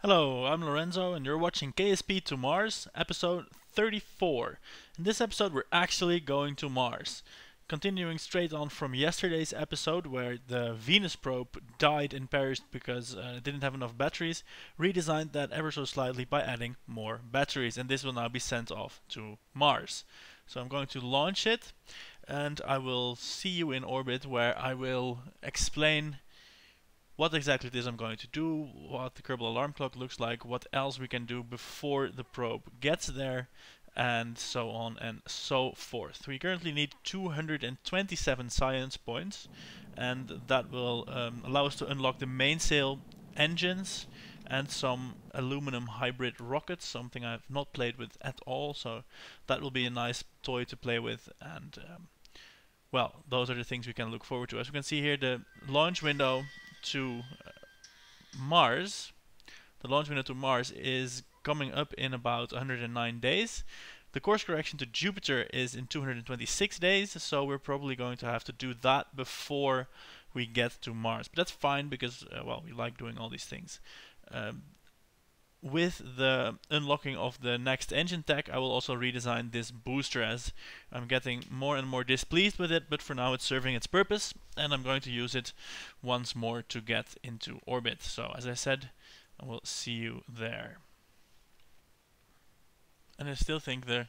Hello, I'm Lorenzo, and you're watching KSP to Mars, episode 34. In this episode, we're actually going to Mars. Continuing straight on from yesterday's episode, where the Venus probe died and perished because it didn't have enough batteries, redesigned that ever so slightly by adding more batteries, and this will now be sent off to Mars. So I'm going to launch it, and I will see you in orbit, where I will explain what exactly it is I'm going to do, what the Kerbal alarm clock looks like, what else we can do before the probe gets there, and so on and so forth. We currently need 227 science points, and that will allow us to unlock the mainsail engines and some aluminum hybrid rockets, something I've not played with at all, so that will be a nice toy to play with, and well, those are the things we can look forward to. As we can see here, the launch window to Mars, the launch window to Mars is coming up in about 109 days. The course correction to Jupiter is in 226 days, so we're probably going to have to do that before we get to Mars. But that's fine because, well, we like doing all these things. With the unlocking of the next engine tech, I will also redesign this booster, as I'm getting more and more displeased with it, but for now it's serving its purpose, and I'm going to use it once more to get into orbit. So as I said, I will see you there. And I still think the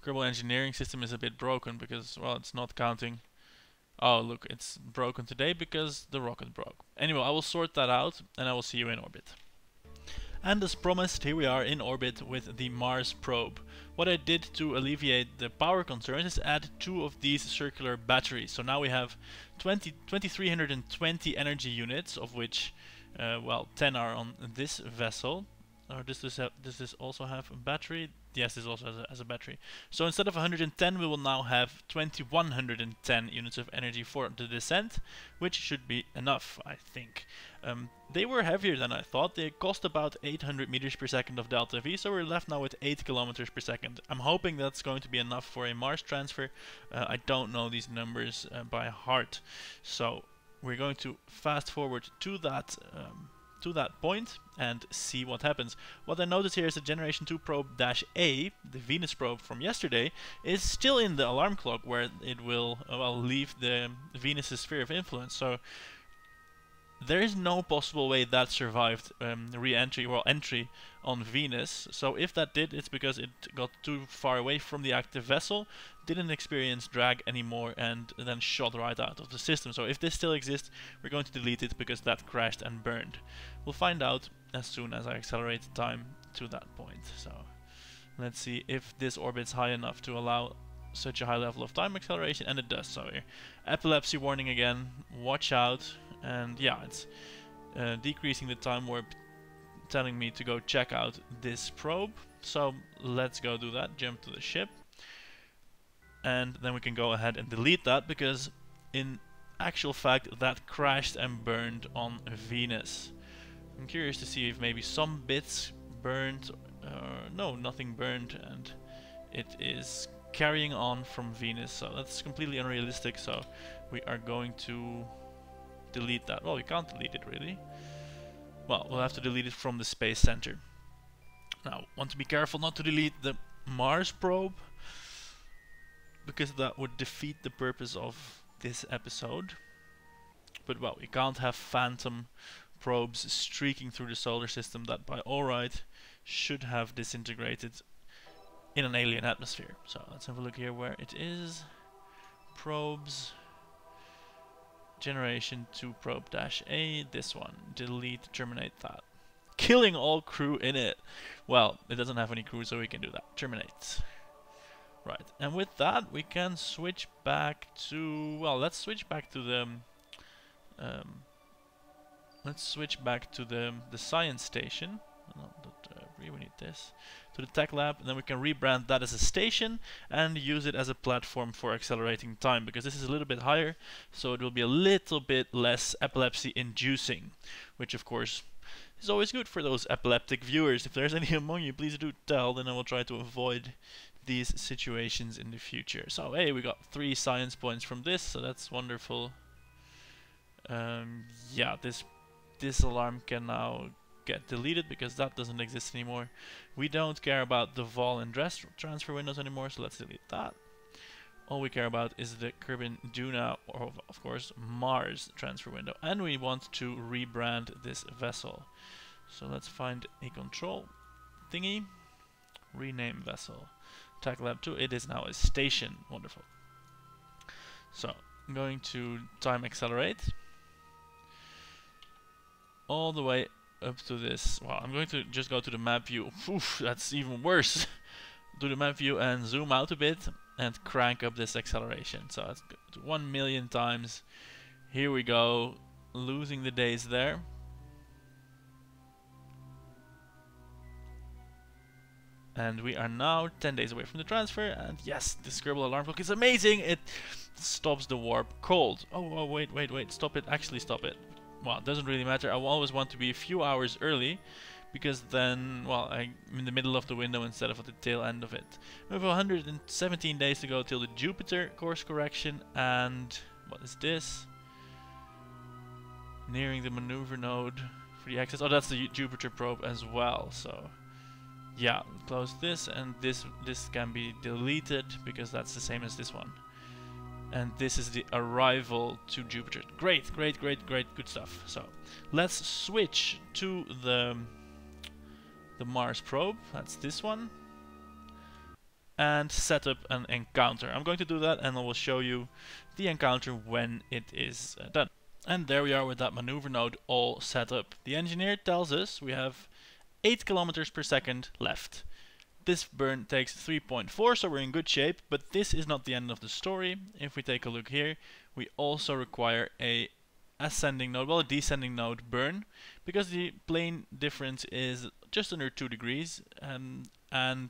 Kerbal engineering system is a bit broken because, well, it's not counting. Oh, look, it's broken today because the rocket broke. Anyway, I will sort that out, and I will see you in orbit. And as promised, here we are in orbit with the Mars probe. What I did to alleviate the power concerns is add 2 of these circular batteries. So now we have 2320 energy units, of which, well, 10 are on this vessel. Or does this also have a battery? Yes, this also has a battery. So instead of 110, we will now have 2110 units of energy for the descent, which should be enough, I think. They were heavier than I thought. They cost about 800 meters per second of delta V, so we're left now with 8 kilometers per second. I'm hoping that's going to be enough for a Mars transfer. I don't know these numbers by heart, so we're going to fast forward to that point and see what happens. What I notice here is the Generation 2 probe -A, the Venus probe from yesterday, is still in the alarm clock where it will well, leave the Venus' sphere of influence. So there is no possible way that survived re-entry or entry on Venus. So if that did, it's because it got too far away from the active vessel, didn't experience drag anymore, and then shot right out of the system. So if this still exists, we're going to delete it because that crashed and burned. We'll find out as soon as I accelerate the time to that point. So let's see if this orbit's high enough to allow such a high level of time acceleration, and it does. So here, epilepsy warning again, watch out. And yeah, it's decreasing the time warp, telling me to go check out this probe. So let's go do that, jump to the ship. And then we can go ahead and delete that, because in actual fact that crashed and burned on Venus. I'm curious to see if maybe some bits burned. No, nothing burned, and it is carrying on from Venus. So that's completely unrealistic, so we are going to delete that. Well, we can't delete it really. Well, we'll have to delete it from the Space Center. Now, want to be careful not to delete the Mars probe, because that would defeat the purpose of this episode. But well, we can't have phantom probes streaking through the solar system that by all right should have disintegrated in an alien atmosphere. So let's have a look here where it is. Probes. Generation 2 probe -A, this one. Delete, terminate that. Killing all crew in it. Well, it doesn't have any crew, so we can do that. Terminate. Right, and with that we can switch back to, well, let's switch back to the science station. We need this. To the tech lab, and then we can rebrand that as a station and use it as a platform for accelerating time, because this is a little bit higher, so it will be a little bit less epilepsy inducing, which of course is always good for those epileptic viewers. If there's any among you, please do tell, then I will try to avoid these situations in the future. So hey, we got 3 science points from this, so that's wonderful. Yeah, this alarm can now get deleted because that doesn't exist anymore. We don't care about the vol and dress transfer windows anymore, so let's delete that. All we care about is the Kerbin Duna, or of course Mars transfer window, and we want to rebrand this vessel. So let's find a control thingy, rename vessel, Tech Lab 2. It is now a station. Wonderful. So I'm going to time accelerate all the way up to this. Well, I'm going to just go to the map view. Oof, that's even worse. Do the map view and zoom out a bit and crank up this acceleration. So let's go to 1,000,000 times. Here we go, losing the days there. And we are now 10 days away from the transfer, and yes, the Scribble alarm clock is amazing! It stops the warp cold. Oh, wait, stop it, actually stop it. Well, it doesn't really matter, I always want to be a few hours early, because then, well, I'm in the middle of the window instead of at the tail end of it. We have 117 days to go till the Jupiter course correction, and what is this? Nearing the maneuver node for the access. Oh, that's the Jupiter probe as well, so... yeah, close this, and this can be deleted because that's the same as this one. And this is the arrival to Jupiter. Great, good stuff. So let's switch to the Mars probe. That's this one, and set up an encounter. I'm going to do that, and I will show you the encounter when it is done. And there we are with that maneuver node all set up. The engineer tells us we have 8 kilometers per second left. This burn takes 3.4, so we're in good shape, but this is not the end of the story. If we take a look here, we also require a ascending node, well, a descending node burn, because the plane difference is just under 2 degrees, and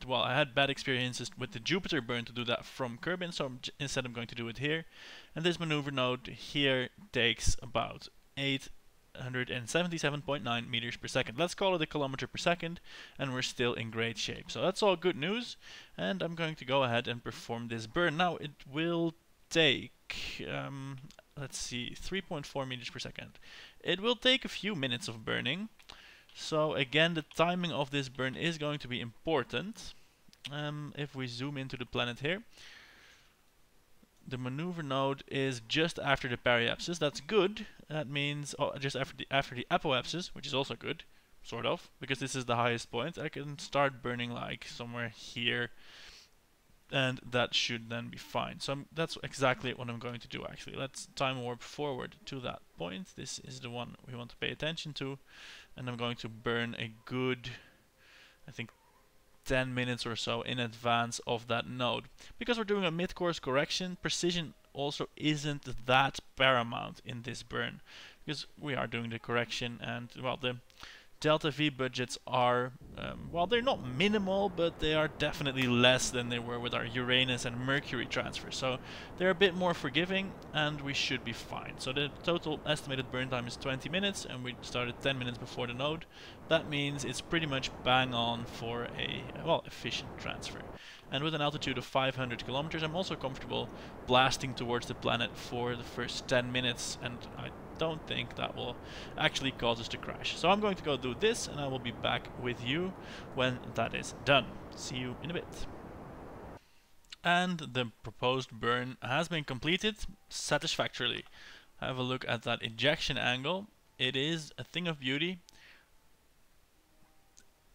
well, I had bad experiences with the Jupiter burn to do that from Kerbin, so instead I'm going to do it here. And this maneuver node here takes about 877.9 meters per second. Let's call it a kilometer per second, and we're still in great shape. So that's all good news, and I'm going to go ahead and perform this burn. Now it will take, let's see, 3.4 meters per second. It will take a few minutes of burning. So again, the timing of this burn is going to be important. If we zoom into the planet here, the maneuver node is just after the periapsis. That's good. That means just after the apoapsis, which is also good, sort of, because this is the highest point. I can start burning like somewhere here, and that should then be fine. So that's exactly what I'm going to do. Actually, let's time warp forward to that point. This is the one we want to pay attention to, and I'm going to burn a good, I think, 10 minutes or so in advance of that node. Because we're doing a mid-course correction, precision also isn't that paramount in this burn, because we are doing the correction, and well, the delta V budgets are, well, they're not minimal, but they are definitely less than they were with our Uranus and Mercury transfers. So they're a bit more forgiving, and we should be fine. So the total estimated burn time is 20 minutes, and we started 10 minutes before the node. That means it's pretty much bang on for a, well, efficient transfer. And with an altitude of 500 kilometers, I'm also comfortable blasting towards the planet for the first 10 minutes, and I don't think that will actually cause us to crash. So I'm going to go do this, and I will be back with you when that is done. See you in a bit. And the proposed burn has been completed satisfactorily. Have a look at that ejection angle. It is a thing of beauty.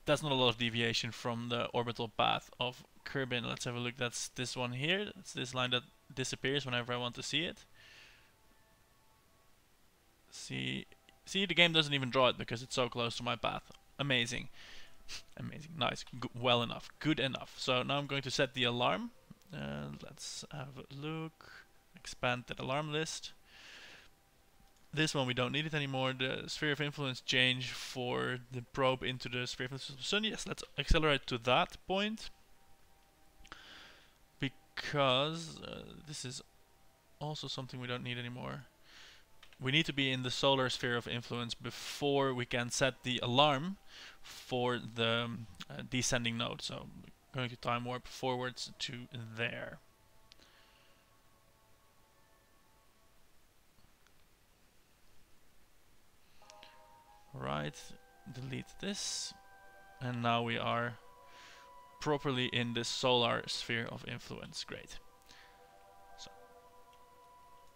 That's not a lot of deviation from the orbital path of Kerbin. Let's have a look. That's this one here. That's this line that disappears whenever I want to see it. See, the game doesn't even draw it because it's so close to my path. Amazing. Amazing. Nice. Well enough. Good enough. So now I'm going to set the alarm. Let's have a look. Expand that alarm list. This one we don't need it anymore. The sphere of influence change for the probe into the sphere of influence of the sun. Yes, let's accelerate to that point. Because this is also something we don't need anymore. We need to be in the solar sphere of influence before we can set the alarm for the descending node. So I'm going to time warp forwards to there. Right, delete this, and now we are properly in the solar sphere of influence. Great. So,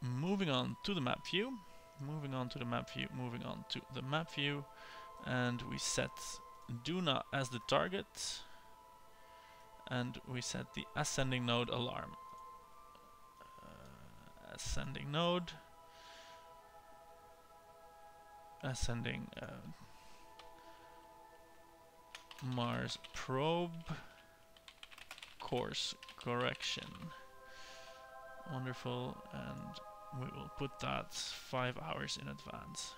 moving on to the map view, moving on to the map view, moving on to the map view, and we set Duna as the target, and we set the ascending node alarm. Ascending node, ascending Mars probe, course correction. Wonderful, and we will put that 5 hours in advance.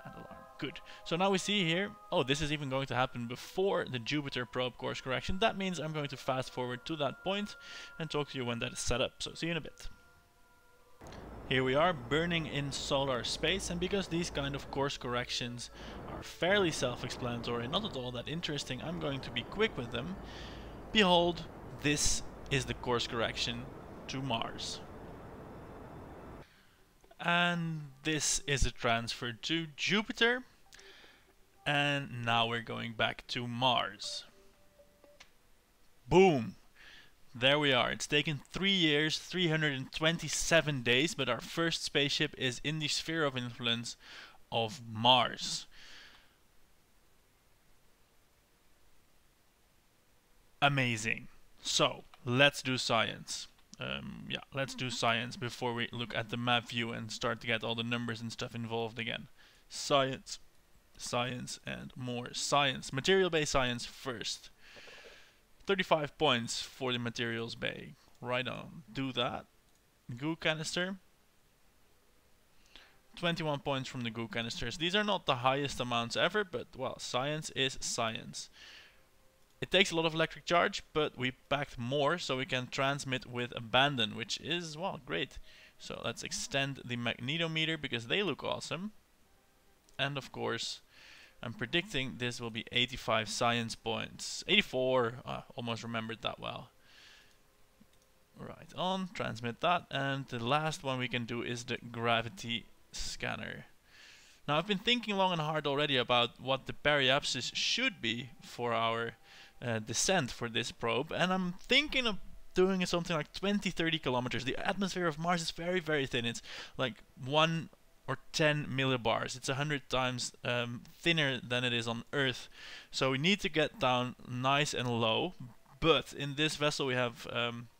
And alarm. Good. So now we see here, oh, this is even going to happen before the Jupiter probe course correction. That means I'm going to fast forward to that point and talk to you when that is set up. So see you in a bit. Here we are burning in solar space, and because these kind of course corrections are fairly self-explanatory, not at all that interesting, I'm going to be quick with them. Behold, this is the course correction to Mars. And this is a transfer to Jupiter. And now we're going back to Mars. Boom! There we are. It's taken 3 years, 327 days, but our first spaceship is in the sphere of influence of Mars. Amazing. So, let's do science. Yeah, let's do science before we look at the map view and start to get all the numbers and stuff involved again. Science, science, and more science. Material-based science first. 35 points for the materials bay. Right on. Do that. Goo canister. 21 points from the goo canisters. These are not the highest amounts ever, but well, science is science. It takes a lot of electric charge, but we packed more so we can transmit with abandon, which is, well, great. So let's extend the magnetometer because they look awesome. And of course, I'm predicting this will be 85 science points. 84, almost remembered that well. Right on, transmit that. And the last one we can do is the gravity scanner. Now I've been thinking long and hard already about what the periapsis should be for our descent for this probe, and I'm thinking of doing something like 20-30 kilometers. The atmosphere of Mars is very, very thin. It's like 1 or 10 millibars. It's 100 times thinner than it is on Earth. So we need to get down nice and low. But in this vessel we have,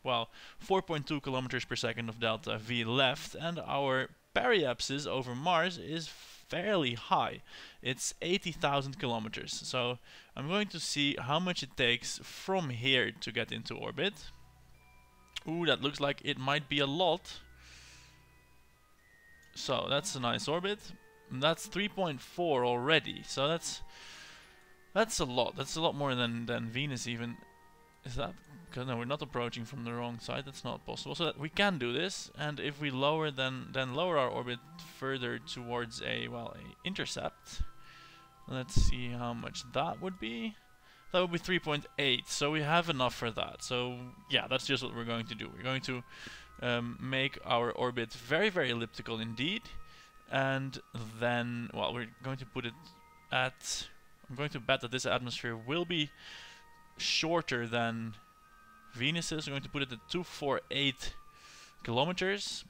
well, 4.2 kilometers per second of delta V left, and our periapsis over Mars is fairly high. It's 80,000 kilometers. So I'm going to see how much it takes from here to get into orbit. Ooh, that looks like it might be a lot. So that's a nice orbit. And that's 3.4 already. So that's a lot. That's a lot more than Venus even. Is that? No, we're not approaching from the wrong side. That's not possible. So that we can do this, and if we lower then lower our orbit further towards a intercept. Let's see how much that would be. That would be 3.8. So we have enough for that. So yeah, that's just what we're going to do. We're going to make our orbit very, very elliptical indeed, and then we're going to put it at. I'm going to bet that this atmosphere will be shorter than Venus's. We're going to put it at 248 kilometers,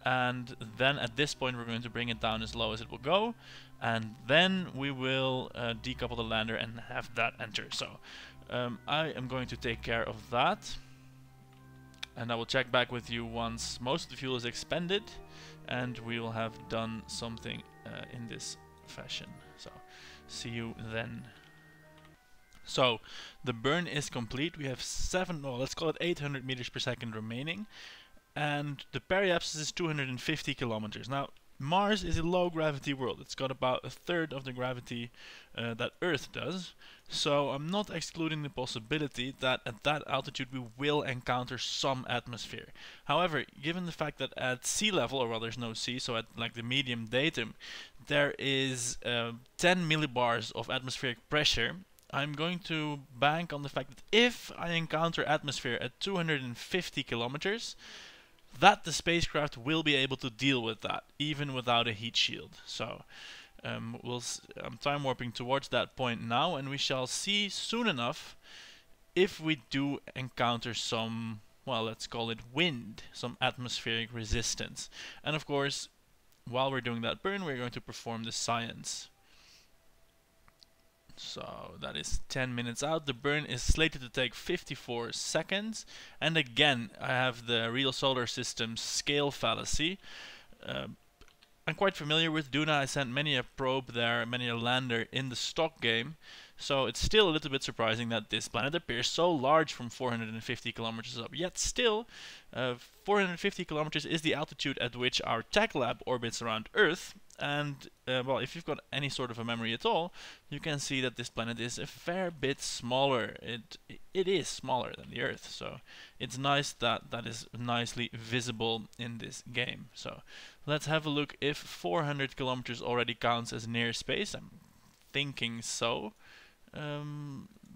and then at this point we're going to bring it down as low as it will go, and then we will decouple the lander and have that enter. So I am going to take care of that, and I will check back with you once most of the fuel is expended and we will have done something in this fashion. So see you then. So the burn is complete. We have let's call it 800 meters per second remaining, and the periapsis is 250 kilometers. Now Mars is a low gravity world. It's got about a third of the gravity that Earth does. So I'm not excluding the possibility that at that altitude we will encounter some atmosphere. However, given the fact that at sea level, or well, there's no sea, so at like the medium datum, there is 10 millibars of atmospheric pressure, I'm going to bank on the fact that if I encounter atmosphere at 250 kilometers, that the spacecraft will be able to deal with that, even without a heat shield. So I'm time warping towards that point now, and we shall see soon enough if we do encounter some, well, let's call it wind, some atmospheric resistance. And of course, while we're doing that burn, we're going to perform the science. So that is 10 minutes out. The burn is slated to take 54 seconds. And again, I have the real solar system scale fallacy. I'm quite familiar with Duna. I sent many a probe there, many a lander in the stock game. So it's still a little bit surprising that this planet appears so large from 450 kilometers up. Yet still, 450 kilometers is the altitude at which our tech lab orbits around Earth. And, well, if you've got any sort of a memory at all, you can see that this planet is a fair bit smaller. It is smaller than the Earth, so it's nice that that is nicely visible in this game. So let's have a look if 400 kilometers already counts as near space. I'm thinking so.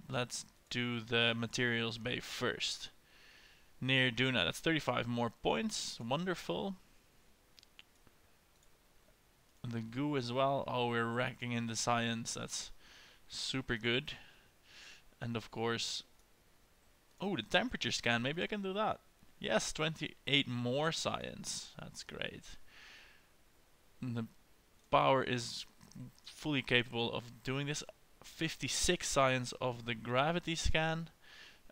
Let's do the materials bay first. Near Duna, that's 35 more points. Wonderful. The goo as well. Oh, we're racking in the science. That's super good. And of course, oh, the temperature scan. Maybe I can do that. Yes, 28 more science. That's great. And the power is fully capable of doing this. 56 science of the gravity scan.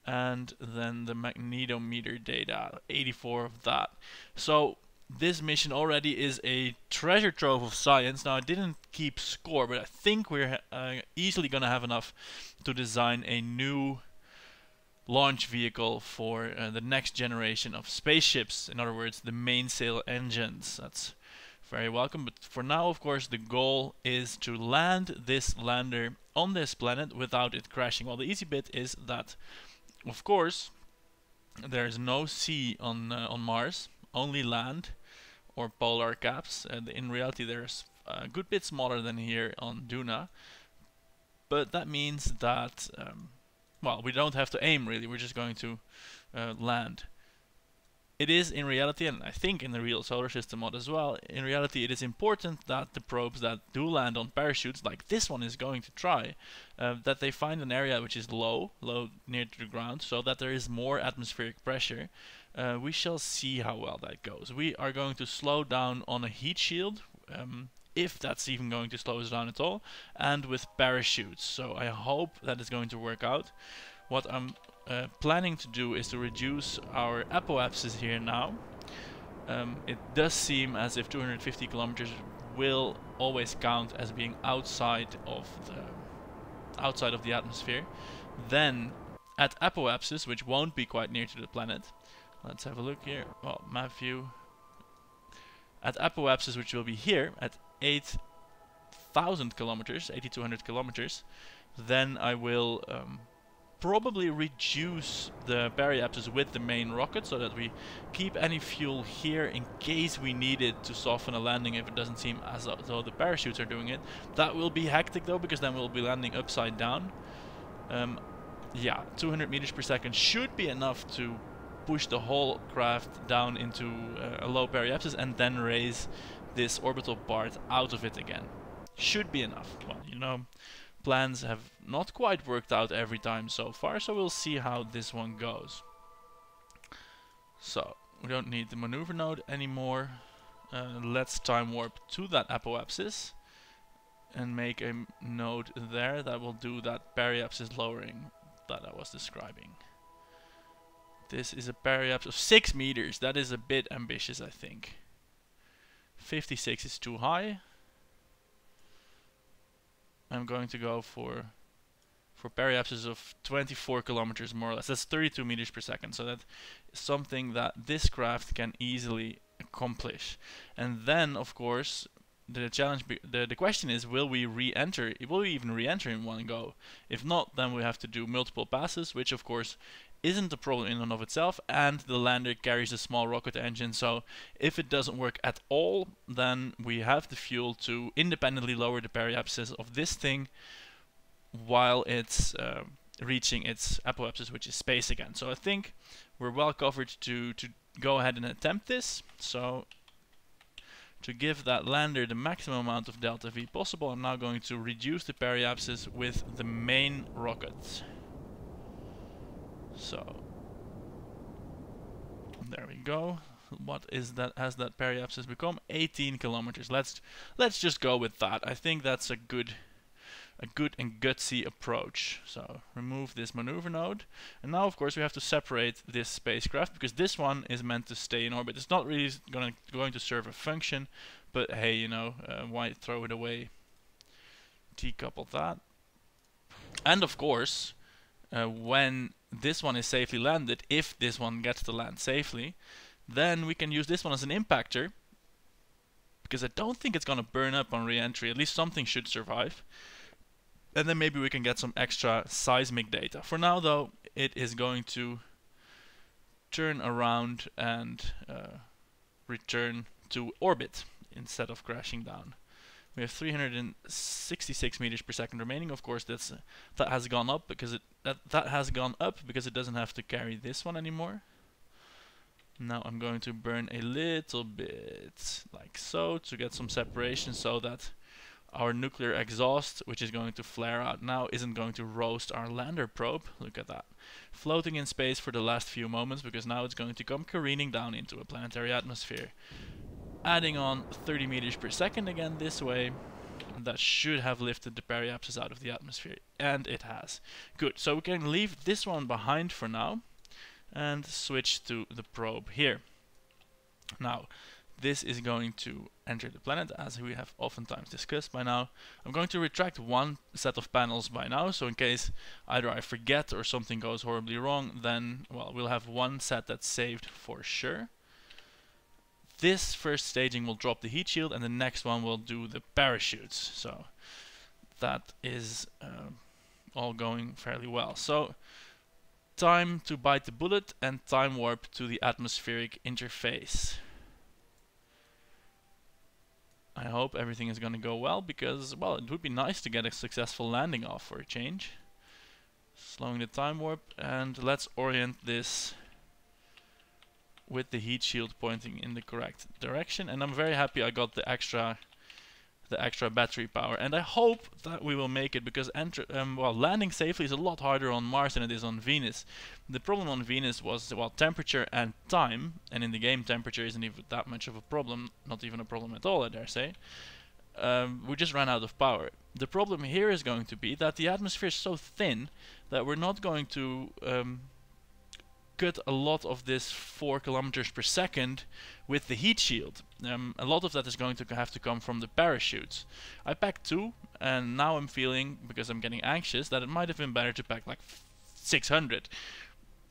And then the magnetometer data. 84 of that. So this mission already is a treasure trove of science. Now I didn't keep score, but I think we're easily gonna have enough to design a new launch vehicle for the next generation of spaceships. In other words, the mainsail engines. That's very welcome. But for now, of course, the goal is to land this lander on this planet without it crashing. Well, the easy bit is that, of course, there's no sea on Mars. Only land or polar caps. In reality, there's a good bit smaller than here on Duna, but that means that well, we don't have to aim really. We're just going to land. It is in reality, and I think in the real solar system mod as well, in reality it is important that the probes that do land on parachutes, like this one is going to try, that they find an area which is low near to the ground, so that there is more atmospheric pressure. We shall see how well that goes. We are going to slow down on a heat shield, if that's even going to slow us down at all, and with parachutes. So I hope that is going to work out. What I'm planning to do is to reduce our apoapsis here now. It does seem as if 250 kilometers will always count as being outside of the atmosphere. Then at apoapsis, which won't be quite near to the planet, let's have a look here. Well, map view. At apoapsis, which will be here at 8,000 kilometers, 8,200 kilometers, then I will probably reduce the periapsis with the main rocket so that we keep any fuel here in case we need it to soften a landing if it doesn't seem as though the parachutes are doing it. That will be hectic though, because then we'll be landing upside down. Yeah, 200 meters per second should be enough to push the whole craft down into a low periapsis and then raise this orbital part out of it again. Should be enough. Well, you know, plans have not quite worked out every time so far, so we'll see how this one goes. So, we don't need the maneuver node anymore. Let's time warp to that apoapsis and make a node there that will do that periapsis lowering that I was describing. This is a periapsis of 6 meters. That is a bit ambitious, I think. 56 is too high. I'm going to go for periapsis of 24 kilometers more or less. That's 32 meters per second. So that is something that this craft can easily accomplish. And then, of course, the challenge, the question is, will we re-enter? Will we even re-enter in one go? If not, then we have to do multiple passes, which of course isn't a problem in and of itself, and the lander carries a small rocket engine, so if it doesn't work at all, then we have the fuel to independently lower the periapsis of this thing while it's reaching its apoapsis, which is space again. So I think we're well covered to go ahead and attempt this. So to give that lander the maximum amount of delta V possible, I'm now going to reduce the periapsis with the main rocket. So there we go. What is that? Has that periapsis become 18 kilometers? Let's just go with that. I think that's a good and gutsy approach. So remove this maneuver node, and now of course we have to separate this spacecraft because this one is meant to stay in orbit. It's not really going to serve a function, but hey, you know, why throw it away? Decouple that, and of course, when this one is safely landed, if this one gets to land safely, then we can use this one as an impactor, because I don't think it's going to burn up on re-entry. At least something should survive. And then maybe we can get some extra seismic data. For now though, it is going to turn around and return to orbit instead of crashing down. We have 366 meters per second remaining. Of course, that has gone up because that has gone up because it doesn't have to carry this one anymore. Now I'm going to burn a little bit like so to get some separation, so that our nuclear exhaust, which is going to flare out now, isn't going to roast our lander probe. Look at that. Floating in space for the last few moments, because now it's going to come careening down into a planetary atmosphere. Adding on 30 meters per second again this way. That should have lifted the periapsis out of the atmosphere, and it has. Good, so we can leave this one behind for now and switch to the probe here. Now, this is going to enter the planet, as we have oftentimes discussed by now. I'm going to retract one set of panels by now, so in case either I forget or something goes horribly wrong, then, well, we'll have one set that's saved for sure. This first staging will drop the heat shield, and the next one will do the parachutes. So that is all going fairly well. So time to bite the bullet and time warp to the atmospheric interface. I hope everything is going to go well, because, well, it would be nice to get a successful landing off for a change. Slowing the time warp, and let's orient this with the heat shield pointing in the correct direction. And I'm very happy I got the extra battery power, and I hope that we will make it, because well, landing safely is a lot harder on Mars than it is on Venus. The problem on Venus was, well, temperature and time, and in the game temperature isn't even that much of a problem, not even a problem at all, I dare say. We just ran out of power. The problem here is going to be that the atmosphere is so thin that we're not going to cut a lot of this 4 kilometers per second with the heat shield. A lot of that is going to have to come from the parachutes. I packed 2, and now I'm feeling, because I'm getting anxious, that it might have been better to pack like 600.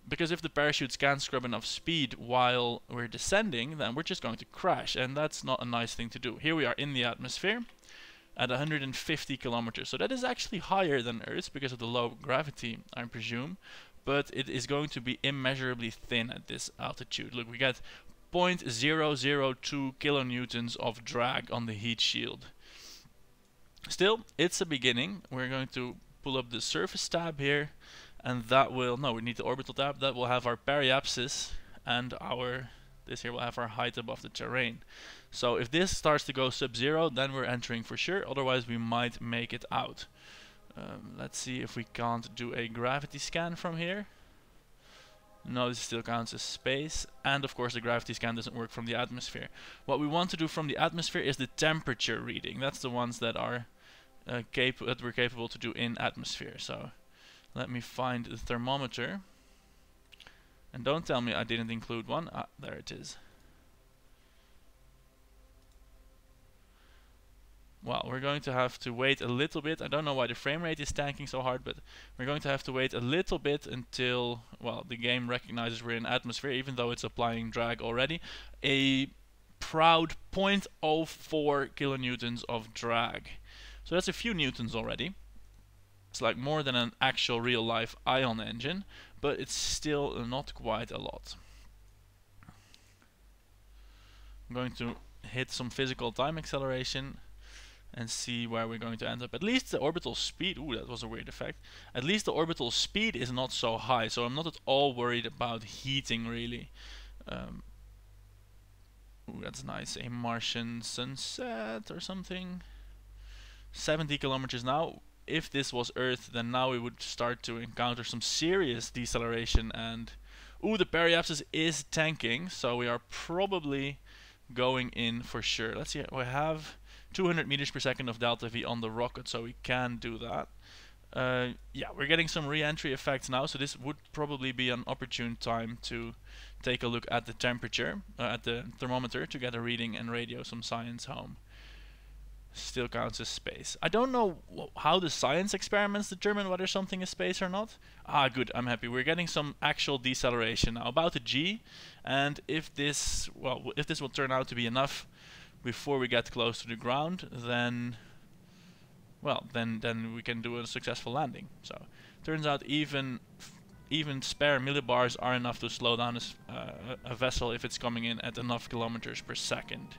Because if the parachutes can't scrub enough speed while we're descending, then we're just going to crash, and that's not a nice thing to do. Here we are in the atmosphere at 150 kilometers, so that is actually higher than Earth's because of the low gravity, I presume. But it is going to be immeasurably thin at this altitude. Look, we get 0.002 kilonewtons of drag on the heat shield. Still, it's a beginning. We're going to pull up the surface tab here, and that will, no, we need the orbital tab. That will have our periapsis, and this here will have our height above the terrain. So if this starts to go sub-zero, then we're entering for sure. Otherwise, we might make it out. Let's see if we can't do a gravity scan from here. No, this still counts as space, and of course the gravity scan doesn't work from the atmosphere. What we want to do from the atmosphere is the temperature reading. That's the ones that are that we're capable to do in atmosphere. So let me find the thermometer, and don't tell me I didn't include one. Ah, there it is. Well, we're going to have to wait a little bit. I don't know why the frame rate is tanking so hard, but we're going to have to wait a little bit until, well, the game recognizes we're in atmosphere, even though it's applying drag already. A proud 0.04 kilonewtons of drag. So that's a few newtons already. It's like more than an actual real-life ion engine, but it's still not quite a lot. I'm going to hit some physical time acceleration and see where we're going to end up. At least the orbital speed, ooh, that was a weird effect. At least the orbital speed is not so high, so I'm not at all worried about heating, really. Ooh, that's nice. A Martian sunset or something. 70 kilometers now. If this was Earth, then now we would start to encounter some serious deceleration. And ooh, the periapsis is tanking, so we are probably going in for sure. Let's see. We have 200 meters per second of delta V on the rocket, so we can do that. Yeah, we're getting some re-entry effects now, so this would probably be an opportune time to take a look at the temperature, at the thermometer, to get a reading and radio some science home. Still counts as space. I don't know how the science experiments determine whether something is space or not. Ah, good, I'm happy. We're getting some actual deceleration now, about a G, and if this will turn out to be enough before we get close to the ground, then then we can do a successful landing. So turns out even spare millibars are enough to slow down a vessel if it's coming in at enough kilometers per second.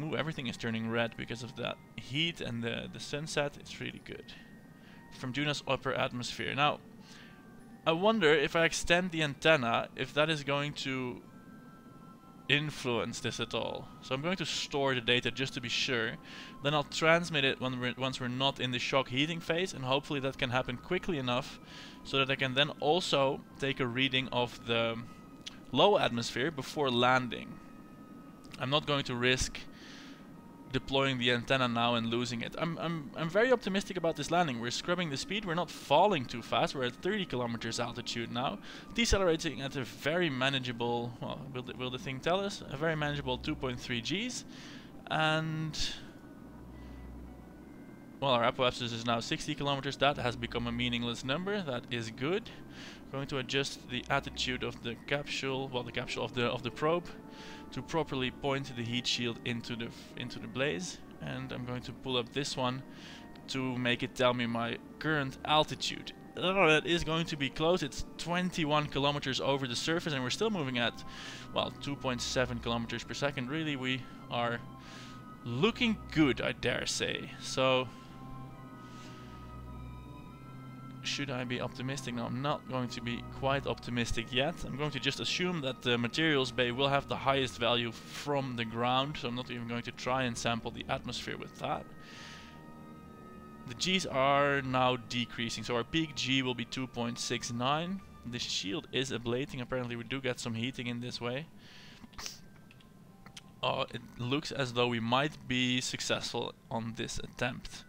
Ooh, everything is turning red because of that heat and the sunset. It's really good. From Juno's upper atmosphere. Now, I wonder if I extend the antenna, if that is going to influence this at all. So I'm going to store the data just to be sure. Then I'll transmit it once we're not in the shock heating phase, and hopefully that can happen quickly enough so that I can then also take a reading of the low atmosphere before landing. I'm not going to risk deploying the antenna now and losing it. I'm very optimistic about this landing. We're scrubbing the speed, we're not falling too fast, we're at 30 kilometers altitude now, decelerating at a very manageable, well, will the thing tell us? A very manageable 2.3 Gs, and well, our apoapsis is now 60 kilometers. That has become a meaningless number. That is good. Going to adjust the attitude of the capsule, well, the capsule of the probe, to properly point the heat shield into the blaze, and I'm going to pull up this one to make it tell me my current altitude. Oh, that is going to be close. It's 21 kilometers over the surface, and we're still moving at, well, 2.7 kilometers per second. Really, we are looking good, I dare say. So, should I be optimistic? No, I'm not going to be quite optimistic yet. I'm going to just assume that the materials bay will have the highest value from the ground, so I'm not even going to try and sample the atmosphere with that. The G's are now decreasing, so our peak G will be 2.69. The shield is ablating. Apparently we do get some heating in this way. Oh, it looks as though we might be successful on this attempt.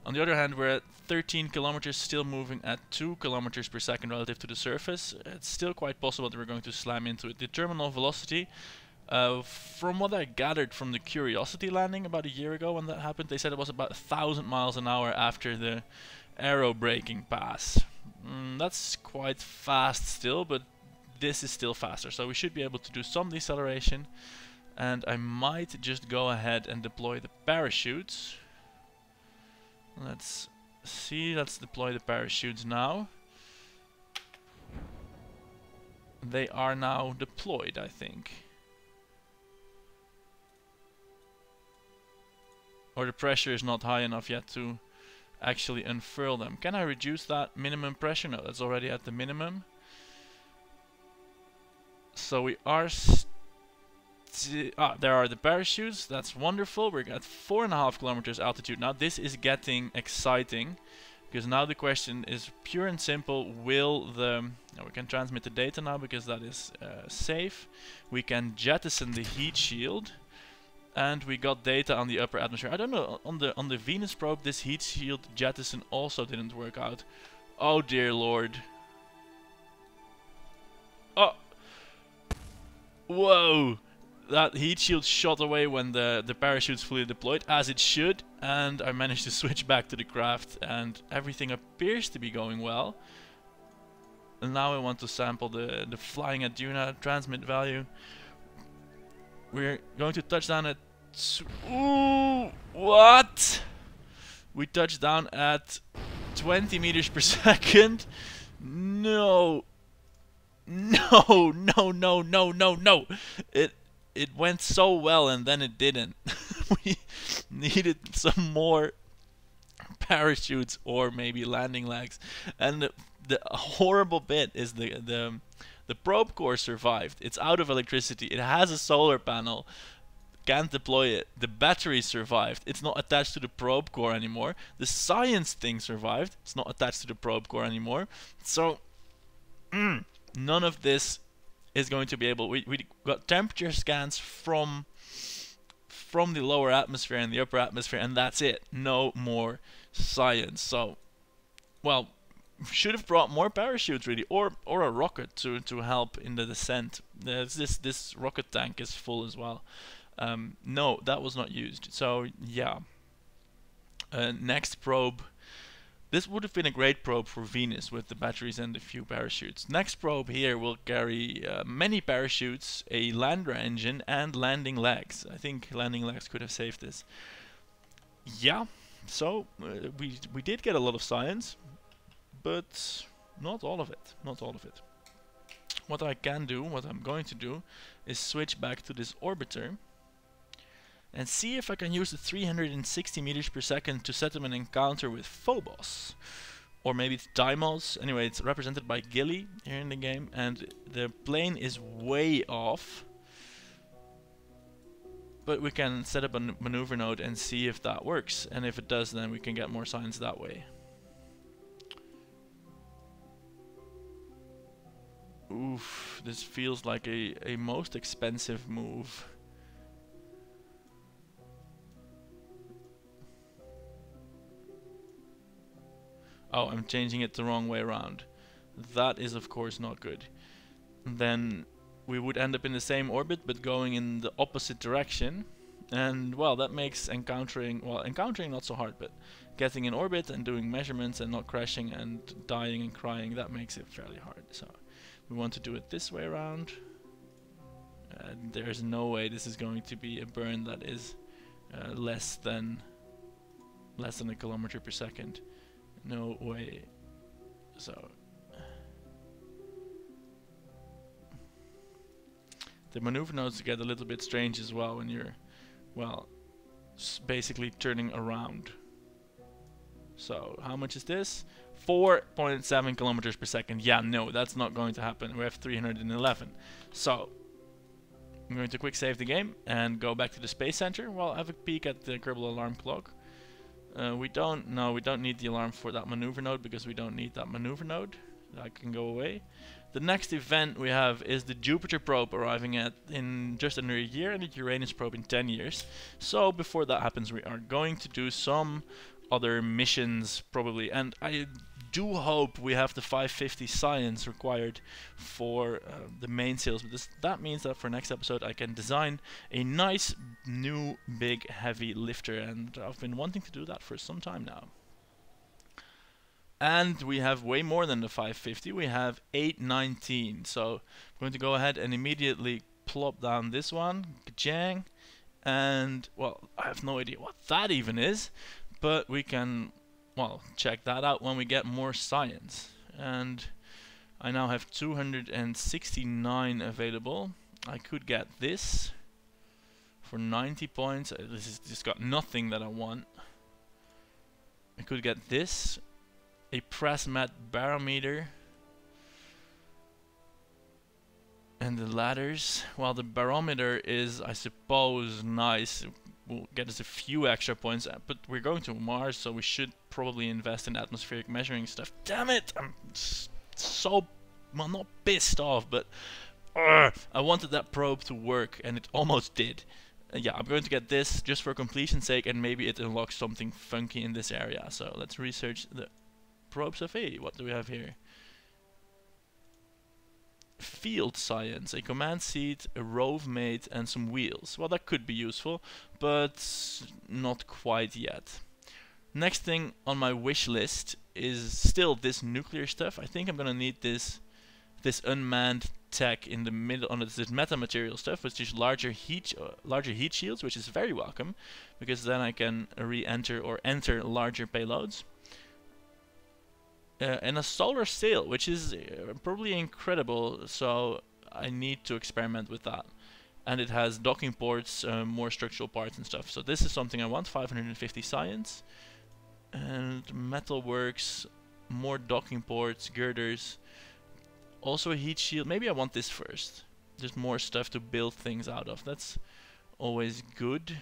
On the other hand, we're at 13 kilometers, still moving at 2 kilometers per second relative to the surface. It's still quite possible that we're going to slam into it. The terminal velocity, from what I gathered from the Curiosity landing about a year ago when that happened, they said it was about 1,000 miles an hour after the aero braking pass. That's quite fast still, but this is still faster, so we should be able to do some deceleration. And I might just go ahead and deploy the parachutes. Let's see, let's deploy the parachutes now. They are now deployed, I think. Or the pressure is not high enough yet to actually unfurl them. Can I reduce that minimum pressure? No, that's already at the minimum. So we are there are the parachutes. That's wonderful. We're at 4.5 kilometers altitude now. This is getting exciting, because now the question is pure and simple: will the we can transmit the data now because that is safe. We can jettison the heat shield, and we got data on the upper atmosphere. I don't know, on the Venus probe, this heat shield jettison also didn't work out. Oh dear lord! Oh, whoa! That heat shield shot away when the parachute's fully deployed, as it should, and I managed to switch back to the craft, and everything appears to be going well. And now I want to sample the flying at Duna transmit value. We're going to touch down at... Ooh, what? We touched down at 20 meters per second? No. No, no, no, no, no, no. It went so well and then it didn't. We needed some more parachutes or maybe landing legs. And the horrible bit is the The probe core survived. It's out of electricity. It has a solar panel. Can't deploy it. The battery survived. It's not attached to the probe core anymore. The science thing survived. It's not attached to the probe core anymore. So, none of this is going to be able. We got temperature scans from the lower atmosphere and the upper atmosphere, and that's it. No more science. So, well, should have brought more parachutes really, or a rocket to help in the descent. This rocket tank is full as well. No, that was not used. So yeah. Next probe. This would have been a great probe for Venus with the batteries and a few parachutes. Next probe here will carry many parachutes, a lander engine, and landing legs. I think landing legs could have saved this. Yeah, so we did get a lot of science, but not all of it. Not all of it. What I can do, what I'm going to do, is switch back to this orbiter and see if I can use the 360 meters per second to set up an encounter with Phobos. Or maybe it's Deimos. Anyway, it's represented by Gilly here in the game, and the plane is way off. But we can set up a maneuver node and see if that works. And if it does, then we can get more science that way. Oof, this feels like a most expensive move. Oh, I'm changing it the wrong way around. That is of course not good. Then we would end up in the same orbit but going in the opposite direction. And well, that makes encountering not so hard, but getting in orbit and doing measurements and not crashing and dying and crying, that makes it fairly hard. So we want to do it this way around. There's no way this is going to be a burn that is less than a kilometer per second. No way. So the maneuver nodes get a little bit strange as well when you're, well, basically turning around. So how much is this? 4.7 kilometers per second. Yeah, no, that's not going to happen. We have 311. So I'm going to quick save the game and go back to the space center. Well, have a peek at the Kerbal alarm clock. We don't need the alarm for that maneuver node because we don't need that maneuver node. That can go away. The next event we have is the Jupiter probe arriving in just under a year, and the Uranus probe in 10 years. So before that happens, we are going to do some other missions probably, and I do hope we have the 550 science required for the main sails, because that means that for next episode I can design a nice new big heavy lifter, and I've been wanting to do that for some time now. And we have way more than the 550, we have 819, so I'm going to go ahead and immediately plop down this one, ka-jang, and well, I have no idea what that even is, but we can, well, check that out when we get more science. And I now have 269 available. I could get this for 90 points. This is just got nothing that I want. I could get this, a press mat barometer, and the ladders. Well, the barometer is, I suppose, nice. Will get us a few extra points, but we're going to Mars, so we should probably invest in atmospheric measuring stuff. Damn it! I'm so, well, not pissed off, but I wanted that probe to work, and it almost did. Yeah, I'm going to get this just for completion's sake, and maybe it unlocks something funky in this area. So let's research the probe stuff. Hey, what do we have here? Field science, a command seat, a rove mate, and some wheels. Well, that could be useful, but not quite yet. Next thing on my wish list is still this nuclear stuff. I think I'm gonna need this unmanned tech in the middle on this metamaterial stuff, which is larger heat shields, which is very welcome because then I can re-enter or enter larger payloads. And a solar sail, which is probably incredible, so I need to experiment with that. And it has docking ports, more structural parts and stuff. So this is something I want, 550 science. And metalworks, more docking ports, girders. Also a heat shield. Maybe I want this first. There's more stuff to build things out of. That's always good.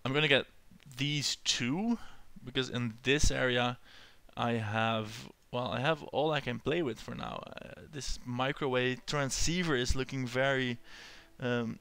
I'm gonna get these two, because in this area I have, well, I have all I can play with for now. This microwave transceiver is looking very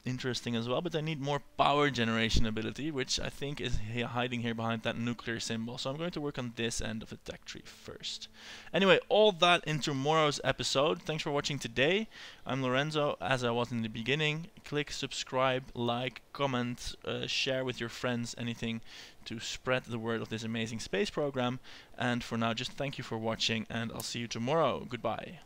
interesting as well, but I need more power generation ability, which I think is hiding here behind that nuclear symbol. So I'm going to work on this end of the tech tree first. Anyway, all that in tomorrow's episode. Thanks for watching today. I'm Lorenzo, as I was in the beginning. Click subscribe, like, comment, share with your friends, anything to spread the word of this amazing space program. And for now, just thank you for watching, and I'll see you tomorrow. Goodbye.